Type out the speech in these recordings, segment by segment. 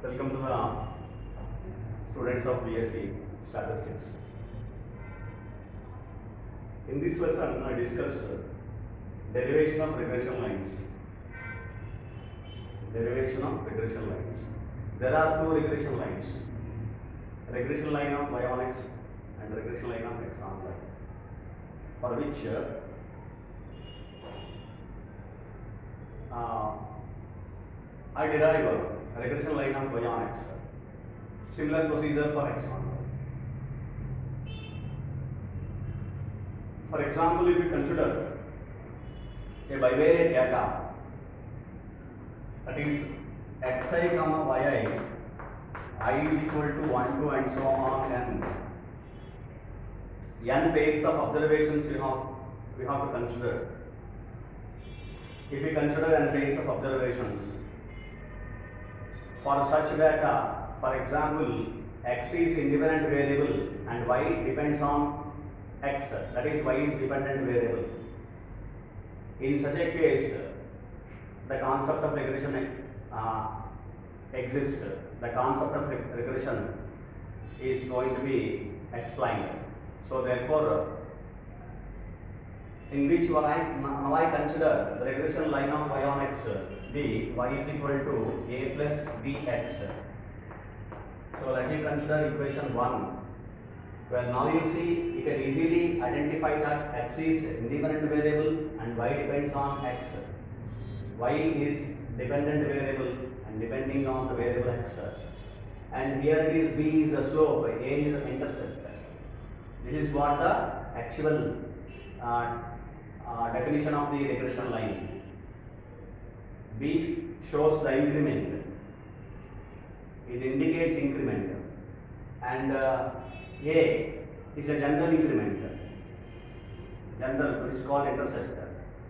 Welcome to the students of BSc Statistics. In this lesson, I discuss derivation of regression lines. Derivation of regression lines. There are two regression lines: regression line of y on x and regression line of x on y, for which I derive a regression line of y on x. Similar procedure for x on y. For example, if you consider a bivariate data, that is xi comma yi, I is equal to 1, 2 and so on, and n pairs of observations we have to consider. If we consider n pairs of observations, for such data, for example, x is independent variable and y depends on x, that is y is dependent variable. In such a case, the concept of regression exists. The concept of regression is going to be explained. So therefore, in which now I consider the regression line of y on x be y is equal to a plus bx. So let me consider equation 1. Well, now you see, you can easily identify that x is independent variable and y depends on x. Y is dependent variable and depending on the variable x. And here it is b is the slope, a is the intercept. This is what the actual definition of the regression line. B shows the increment. It indicates increment, and A is a general increment. General, which is called intercept,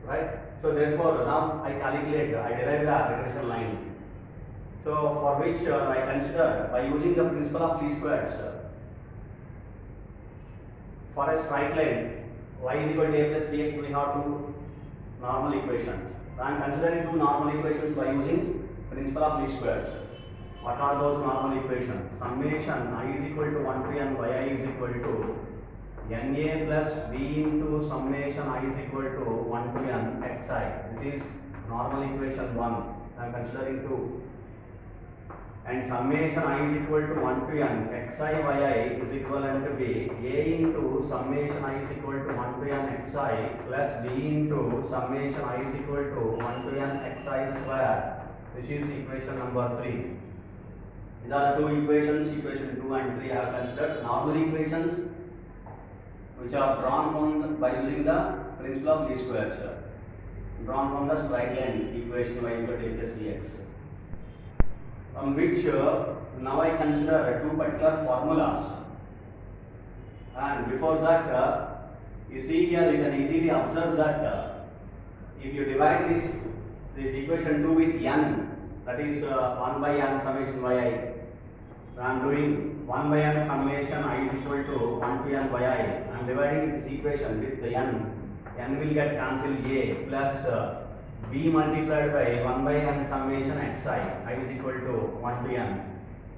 right? So therefore, now I calculate, I derive the regression line. So for which I consider by using the principle of least squares. For a straight line, y is equal to a plus bx, we have two normal equations. I am considering two normal equations by using principle of least squares. What are those normal equations? Summation I is equal to 1 to n yi is equal to na plus b into summation I is equal to 1 to n xi. This is normal equation 1. I am considering 2. And summation I is equal to 1 to n xi yi is equivalent to be a into summation I is equal to 1 to n xi plus b into summation I is equal to 1 to n xi square, which is equation number 3. These are the two equations, equation 2 and 3 I have considered normal equations which are drawn from by using the principle of least squares, drawn from the straight line equation y is equal to a plus bx. From which now I consider two particular formulas, and before that you see here you can easily observe that if you divide this equation 2 with n, that is 1 by n summation yi. So I am doing 1 by n summation I is equal to 1 to n yi. I am dividing this equation with the n will get cancelled, a plus b multiplied by 1 by n summation xi I is equal to 1 to n.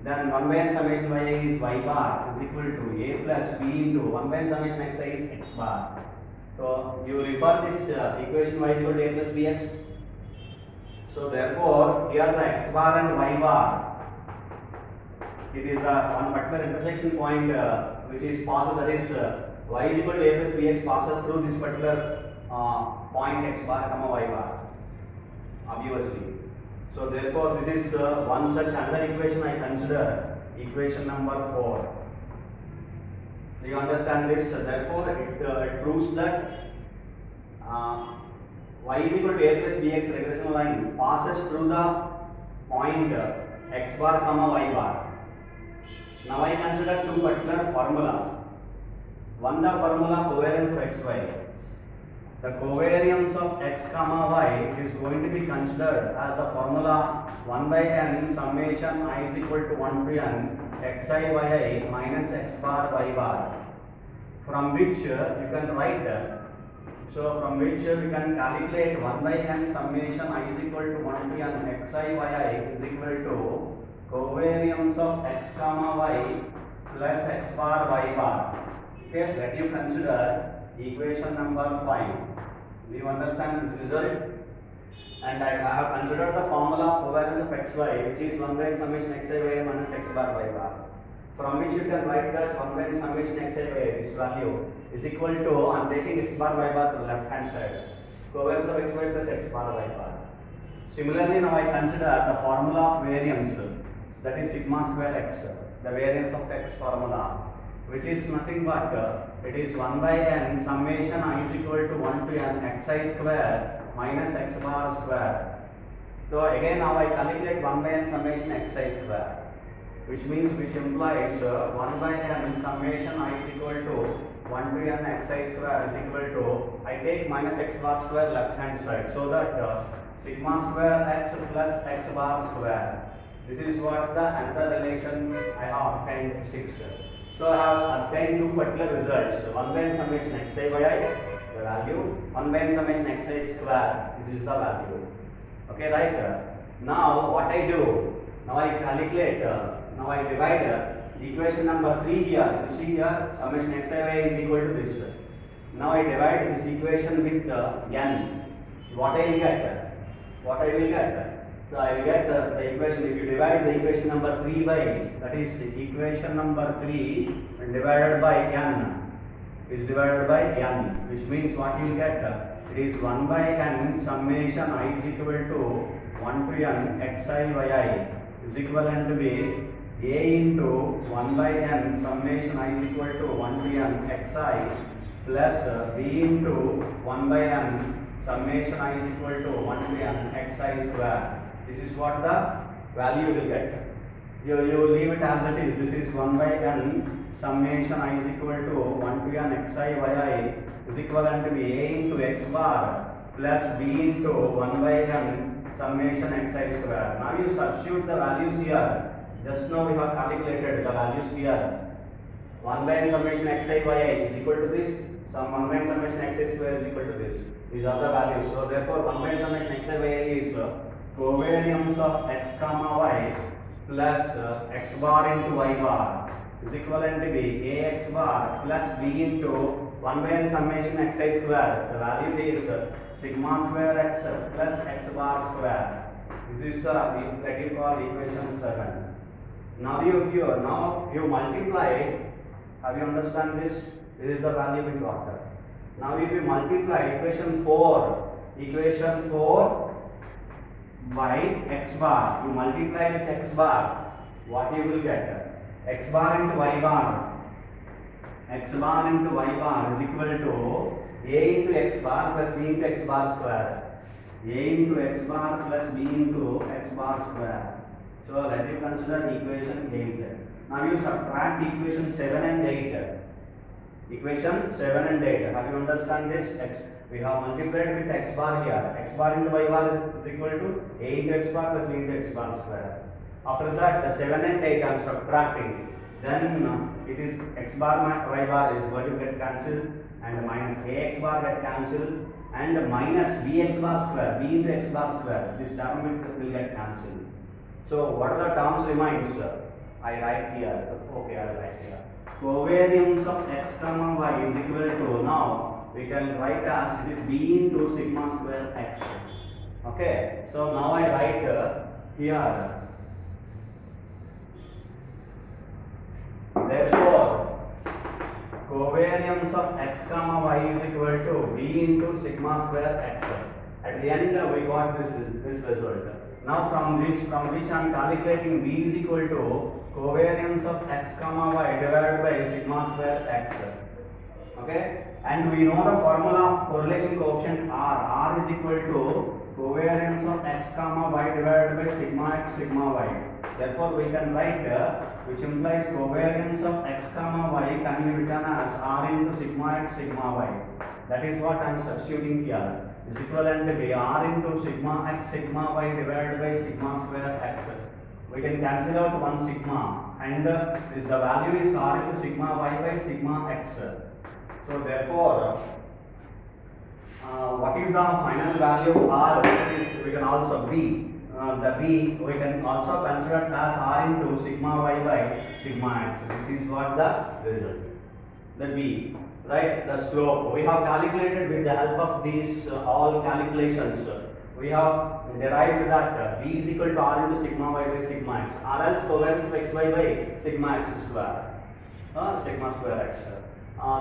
Then 1 by n summation yi is y bar is equal to a plus b into 1 by n summation xi is x bar. So you refer this equation y is equal to a plus bx. So therefore, here the x bar and y bar, it is the one particular intersection point which is passes, that is y is equal to a plus bx passes through this particular point x bar comma y bar, obviously. So therefore, this is one such another equation I consider equation number 4. Do you understand this? Therefore, it proves that y is equal to a plus bx regression line passes through the point x bar comma y bar. Now I consider two particular formulas. One, the formula covariance of xy. The covariance of x comma y is going to be considered as the formula 1 by n summation I is equal to 1 to n xi yi minus x bar y bar, from which you can write So from which we can calculate 1 by n summation I is equal to 1 to n xi yi is equal to covariance of x comma y plus x bar y bar. Okay, let you consider equation number 5. Do you understand this result? And I have considered the formula of covariance of xy, which is 1 by summation xi by I minus x bar y bar. From which you can write that 1 by summation xi by I, this value is equal to, I am taking x bar y bar to the left hand side, covariance of xy plus x bar y bar. Similarly, now I consider the formula of variance, that is sigma square x, the variance of x formula, which is nothing but it is 1 by n summation I is equal to 1 to n xi square minus x bar square. So again now I calculate 1 by n summation xi square, which implies 1 by n summation I is equal to 1 to n xi square is equal to, I take minus x bar square left hand side, so that sigma square x plus x bar square. This is what the another relation I have obtained 6. So I have obtained two particular results. 1 by n summation xi by I, the value. 1 by n summation xi square, this is the value. Okay, right? Now what I do? Now I calculate, now I divide equation number 3 here. You see here, summation xi by I is equal to this. Now I divide this equation with n. What I will get? So I will get the equation, if you divide the equation number 3 by, that is equation number 3 divided by n, is divided by n, which means what you will get, it is 1 by n summation I is equal to 1 to n xi by I is equivalent to be a into 1 by n summation I is equal to 1 to n xi plus b into 1 by n summation I is equal to 1 to n xi square. This is what the value you will get. You leave it as it is. This is 1 by n summation I is equal to 1 to n xi by I is equivalent to be a into x bar plus b into 1 by n summation xi square. Now you substitute the values here. Just now we have calculated the values here. 1 by n summation xi by I is equal to this. 1 by n summation xi square is equal to this. These are the values. So therefore 1 by n summation xi by I is covariance of x comma y plus x bar into y bar is equivalent to be ax bar plus b into 1 by n summation xi square. The value is sigma square x plus x bar square. This is the that you call equation 7. Now you multiply. Have you understand this? This is the value we got. Now if you multiply equation 4 by x bar, you multiply with x bar, what you will get? X bar into y bar. X bar into y bar is equal to a into x bar plus b into x bar square. A into x bar plus b into x bar square. So let you consider equation 8. Now you subtract equation 7 and 8. Equation 7 and 8. Have you understand this? We have multiplied with x bar here. X bar into y bar is equal to a into x bar plus b into x bar square. After that, the 7 and 8 I am subtracting. Then it is x bar y bar is going to get cancelled, and minus ax bar get cancelled, and minus bx bar square, b into x bar square. This term will get cancelled. So what are the terms remains? I write here. Okay, I will write here. Covariance of x comma y is equal to, now we can write as it is b into sigma square x. Okay, so now I write here. Therefore, covariance of x comma y is equal to b into sigma square x. At the end we got this result. Now from which I am calculating b is equal to covariance of x comma y divided by sigma square x. Okay, and we know the formula of correlation coefficient r. R is equal to covariance of x comma y divided by sigma x sigma y. Therefore we can write which implies covariance of x comma y can be written as r into sigma x sigma y. That is what I am substituting here. Is equivalent to be r into sigma x sigma y divided by sigma square x. We can cancel out one sigma, and the value is r into sigma y by sigma x. So therefore, what is the final value of r? We can also b. the b we can also consider as r into sigma y by sigma x. This is what the result. The b, right? The slope we have calculated with the help of these all calculations. We have derived that b is equal to r into sigma y by sigma x, or else covariance of xy by sigma x square, sigma square x.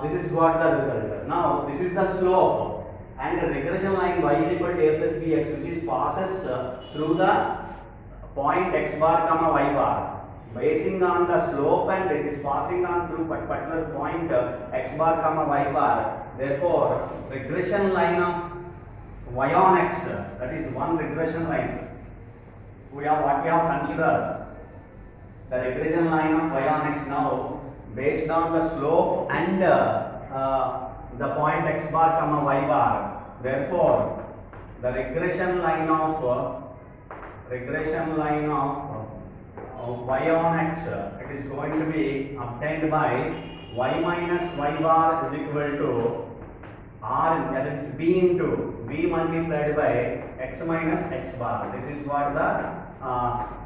This is what the result. Now this is the slope, and the regression line y is equal to a plus bx, which is passes through the point x bar comma y bar. Basing on the slope and it is passing on through particular point x bar comma y bar. Therefore, regression line of y on x, that is one regression line. We have considered the regression line of y on x now based on the slope and the point x bar comma y bar. Therefore, the regression line of y on x, it is going to be obtained by y minus y bar is equal to r, that is b into b multiplied by x minus x bar. This is what the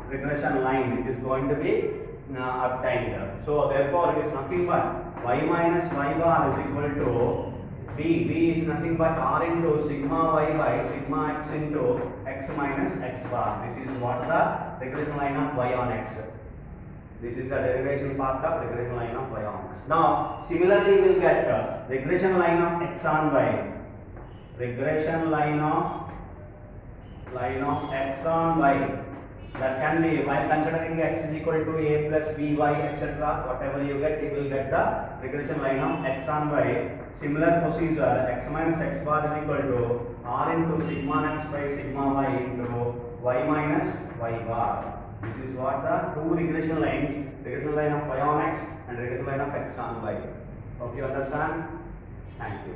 regression line it is going to be obtained. So therefore, it is nothing but y minus y bar is equal to b is nothing but r into sigma y by sigma x into x minus x bar. This is what the regression line of y on x. This is the derivation part of regression line of y on x. Now similarly we will get regression line of x on y. Regression line of x on y, that can be while considering x is equal to a plus by etc. Whatever you get, you will get the regression line of x on y. Similar procedure, x minus x bar is equal to r into sigma x by sigma y into y minus y bar. This is what the two regression lines, regression line of y on x and regression line of x on y. Hope you understand. Thank you.